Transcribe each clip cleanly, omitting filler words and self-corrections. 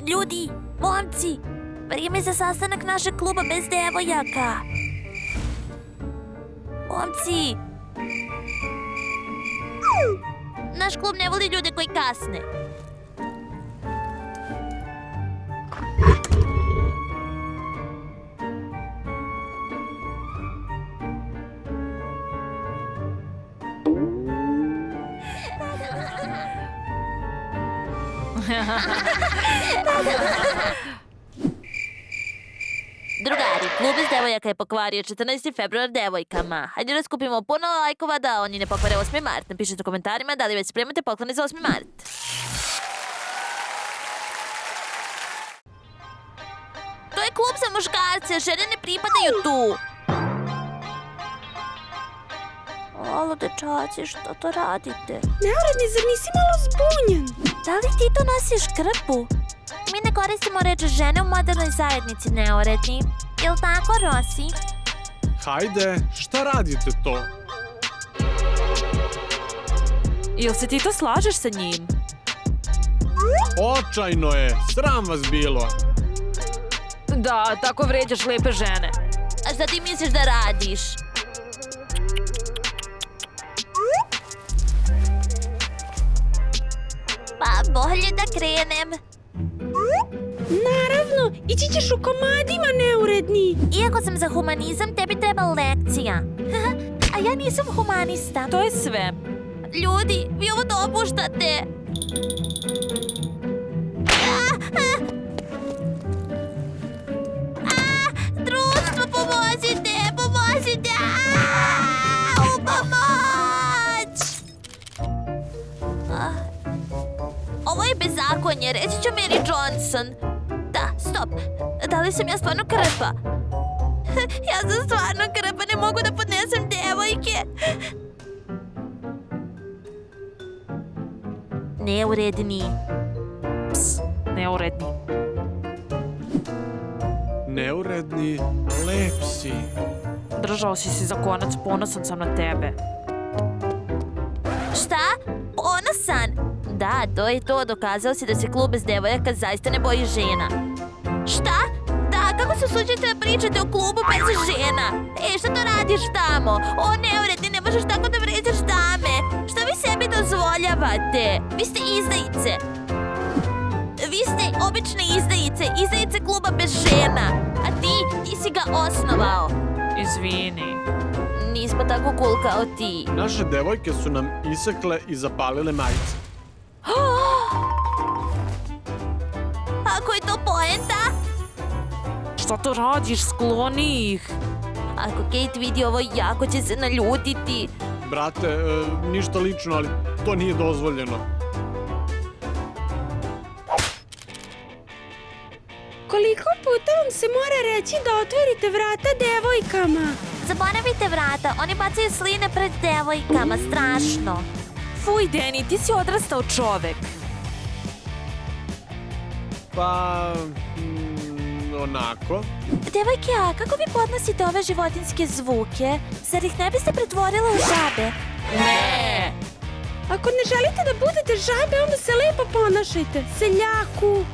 Ljudi, momci, vrijeme za sastanak našeg kluba bez devojaka. Momci! Naš klub ne voli ljude koji kasne. Drugari, klub iz devojaka je pokvario 14. februar devojkama. Hajde da skupimo puno lajkova da oni ne pokvare 8. mart. Napišite u komentarima da li već spremate poklone za 8. mart. To je klub za muškarce, žene ne pripadaju tu. Alo, dečaci, što to radite? Neuredni, zar nisi malo zbunjen? Da li ti to nosiš krpu? Mi ne koristimo reč žene u modernoj zajednici, neuredni. Jel' tako, Rosi? Hajde, šta radite to? Jel se ti to slažeš sa njim? Očajno je, sram vas bilo. Da, tako vređaš lepe žene. A šta ti misliš da radiš? Pa bolje da krenem. Naravno, ići ćeš u komadima, neuredni. Iako sam za humanizam, tebi treba lekcija. A ja nisam humanista. To je sve. Ljudi, vi ovo dopuštate. Društvo, pomozite, pomozite. U pomoć! Ovo je bezakonje, reći ću Mary Johnson. Da, stop. Da li sam ja stvarno krpa? Ja sam stvarno krpa, ne mogu da podnesem devojke. Neuredni. Ps, neuredni. Neuredni, lep si. Držao si se za konac, ponosan sam na tebe. Šta? Ponosan? Da, to je to. Dokazao si da se klub bez devojaka zaista ne boji žena. Šta? Da, kako se usuđujete da pričate o klubu bez žena? Šta to radiš tamo? O, neuredni, ne možeš tako da vređaš dame. Šta vi sebi dozvoljavate? Vi ste izdajice. Vi ste obične izdajice. Izdajice kluba bez žena. A ti si ga osnovao. Izvini. Nismo tako cool kao ti. Naše devojke su nam isekle i zapalile majice. Ako je to poenta? Šta to radiš? Skloni ih. Ako Kate vidi ovo, jako će se naljutiti. Brate, ništa lično, ali to nije dozvoljeno. Koliko puta vam se mora reći da otvorite vrata devojkama? Zaboravite vrata, oni bacaju sline pred devojkama, strašno. Fuj, Deni, ti si odrastao čovek. Pa... onako. Devojke, a kako vi podnosite ove životinjske zvuke? Zar ih ne biste pretvorila u žabe? Ne! Ako ne želite da budete žabe, onda se lepo ponašajte. Seljaku.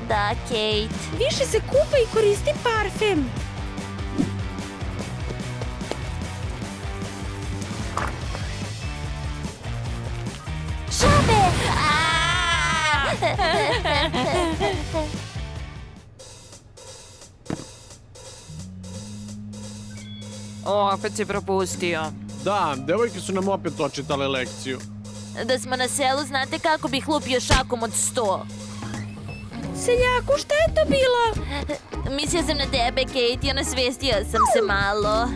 Da, Kate. Više se kupa i koristi parfem. Žabe! Opet si propustio. Da, devojke su nam opet očitale lekciju. Da smo na selu, znate kako bih lupio šakom od 100. Seljaku, šta je to bilo? Mislio sam na tebe, Kate, i onasvestio sam se malo.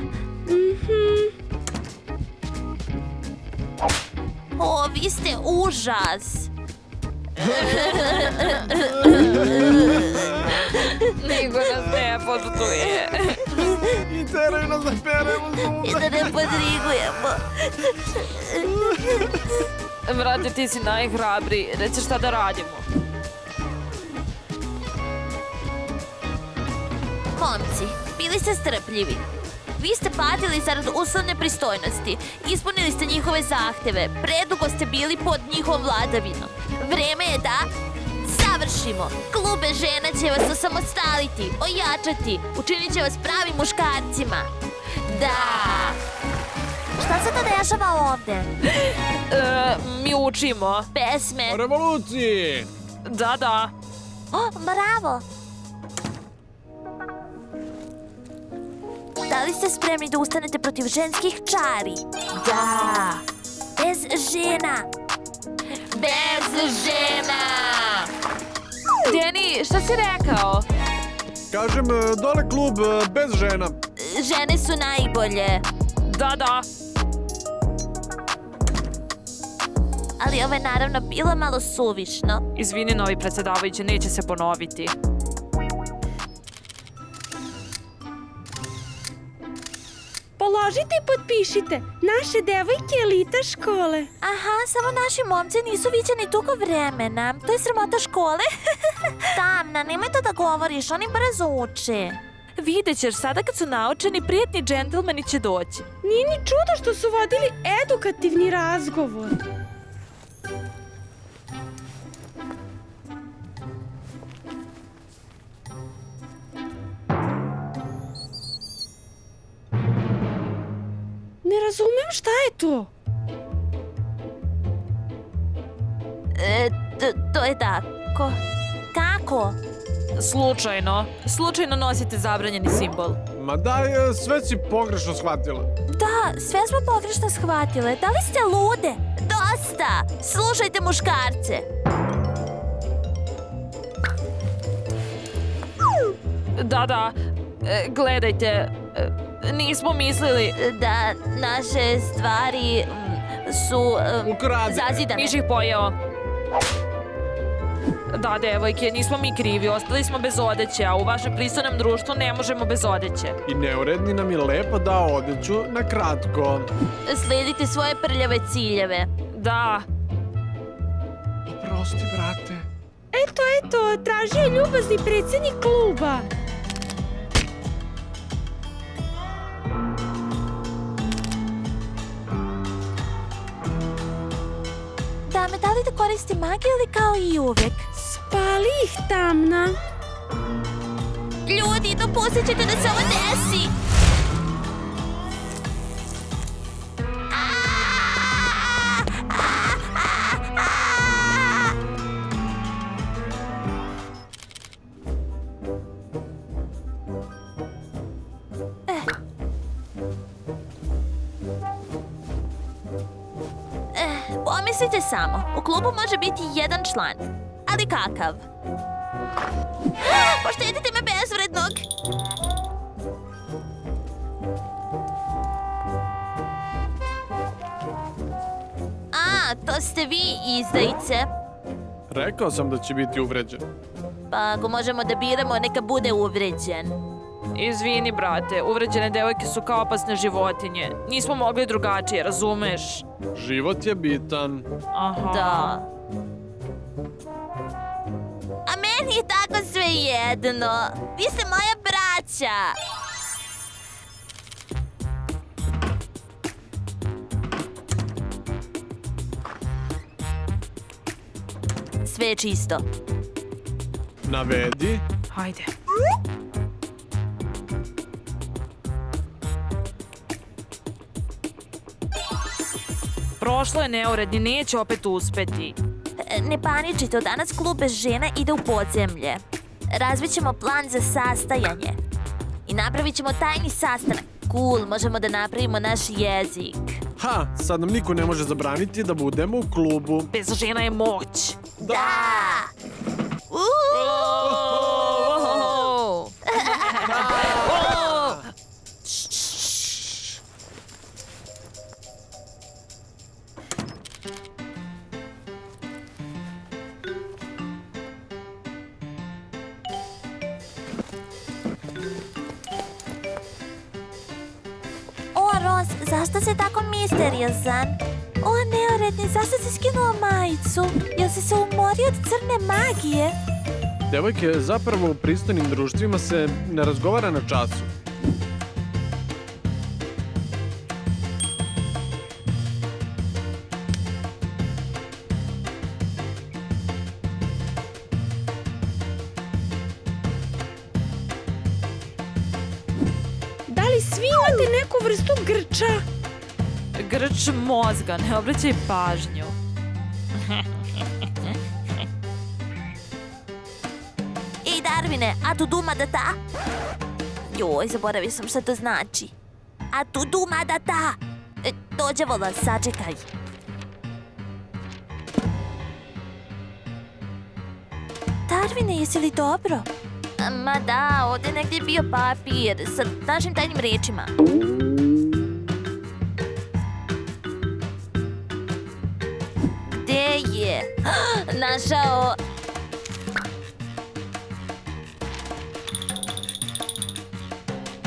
O, vi ste užas. Niko nas ne poštuje. I teraju nas da peremo zube. I da ne podrigujemo. Brate, ti si najhrabriji. Reci šta da radimo. Momci, bili ste strpljivi. Vi ste patili zarad uslovne pristojnosti. Ispunili ste njihove zahteve. Predugo ste bili pod njihovom vladavinom. Vreme je da završimo. Klube žena će vas osamostaliti, ojačati, učinit će vas pravim muškarcima. Da! Šta se to dešava ovde? Mi učimo. Pesme. O revoluciji! Da. O, bravo! Da li ste spremni da ustanete protiv ženskih čari? Da! Bez žena! Bez žena! Deni, šta si rekao? Kažem, dole klub bez žena. Žene su najbolje. Da. Ali ovo je naravno bilo malo suvišno. Izvini, novi predsjedavajući, neće se ponoviti. Položite i potpišite. Naše devojke elita škole. Aha, samo naši momci nisu viđeni dugo vremena. To je sramota škole. Tamna, nemoj to da govoriš, oni brzo uče. Vidjet ćeš, sada kad su naučeni, prijetni džentlmeni će doći. Nije ni čudo što su vodili edukativni razgovor. Ne razumem šta je to. To je tako. Kako? Slučajno nosite zabranjeni simbol. Ma daj, sve si pogrešno shvatila. Da, sve smo pogrešno shvatile. Da li ste lude? Dosta! Slušajte muškarce. Da. Gledajte, nismo mislili. Da naše stvari su Ukradene. zazidane. Niš ih pojeo. Da, devojke, nismo mi krivi, ostali smo bez odeće, a u vašem pristojnom društvu ne možemo bez odeće. I neuredni nam je lepo dao odeću na kratko. Slijedite svoje prljave ciljeve. Da, Oprosti, brate. Eto, tražio je ljubazni predsjednik kluba. Dame, da li da koristi magiju ili kao i uvek? Spali ih, Tamna. Ljudi, dopustit ćete da se ovo desi! Pomislite samo, u klubu može biti jedan član. Ali kakav? Poštedite me bezvrednog! A, to ste vi, izdajice. Rekao sam da će biti uvređen. Pa ako možemo da biramo, neka bude uvređen. izvini, brate, uvređene devojke su kao opasne životinje. Nismo mogli drugačije, razumeš? Život je bitan. Aha. Da. A meni je tako sve jedno. Vi ste moja braća. Sve je čisto. Navedi. Hajde. Prošlo je neuredni, neće opet uspeti. Ne paničite, od danas klub bez žena ide u podzemlje. Razvit ćemo plan za sastajanje. I napravit ćemo tajni sastanak. Cool, možemo da napravimo naš jezik. Ha, sad nam niko ne može zabraniti da budemo u klubu. Bez žena je moć. Da! O, Roz, zašto si tako misteriozan? O, neuredni, zašto si skinuo majicu? Jel si se umorio od crne magije? Devojke, zapravo u pristojnim društvima se ne razgovara na času. imate neku vrstu grča. Grč mozga, ne obraćaj pažnju. Ej, Darvine, a tu duma da ta? Joj, zaboravio sam šta to znači. A tu duma da ta? Dođe vola, sačekaj. Darvine, jesi li dobro? Ma da, ovdje je negdje bio papir sa našim tajnim rečima. Gde je? Našao...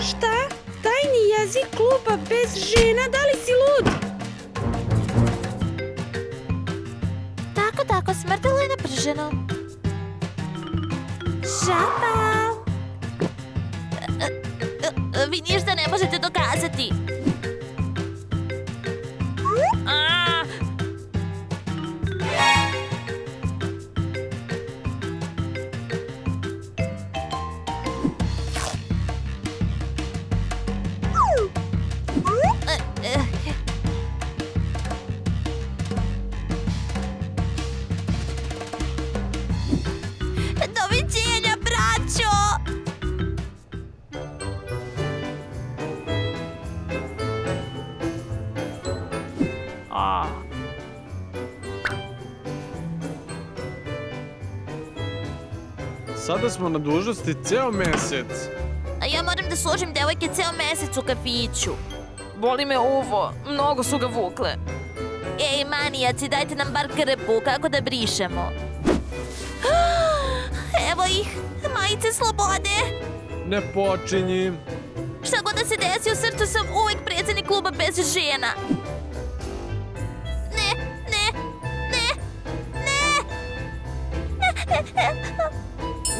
Šta? Tajni jezik kluba bez žena? Da li si lud? Tako, smrdilo je naprženo. Žaba! Vi ništa ne možete dokazati. A! Doviđenja, braćo! A. Sada smo na dužnosti ceo mesec. A ja moram da služim devojke ceo mesec u kafiću. Boli me uvo, mnogo su ga vukle. Ej, manijaci, dajte nam bar krpu, kako da brišemo. Evo ih, majice slobode. Ne počinji. Šta god da se desi, u srcu sam uvek predsjednik kluba bez žena. Ne.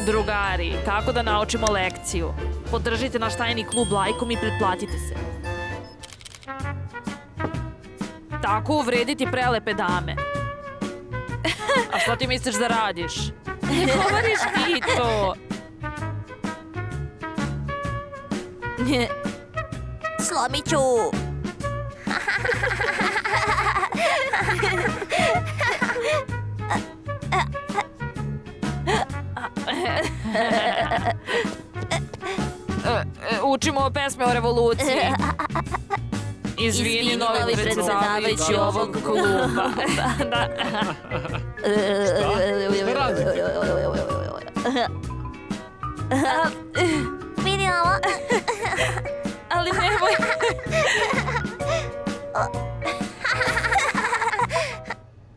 Drugari, kako da naučimo lekciju? Podržite naš tajni klub lajkom i pretplatite se. Tako uvrediti prelepe dame. A šta ti misliš da radiš? Ne govoriš ti to. Slomit ću. Učimo pesme o revoluciji. Izvini, novi predsjedavajući ovog kluba. Da. Šta radite? Vidi ovo. Ali nemoj.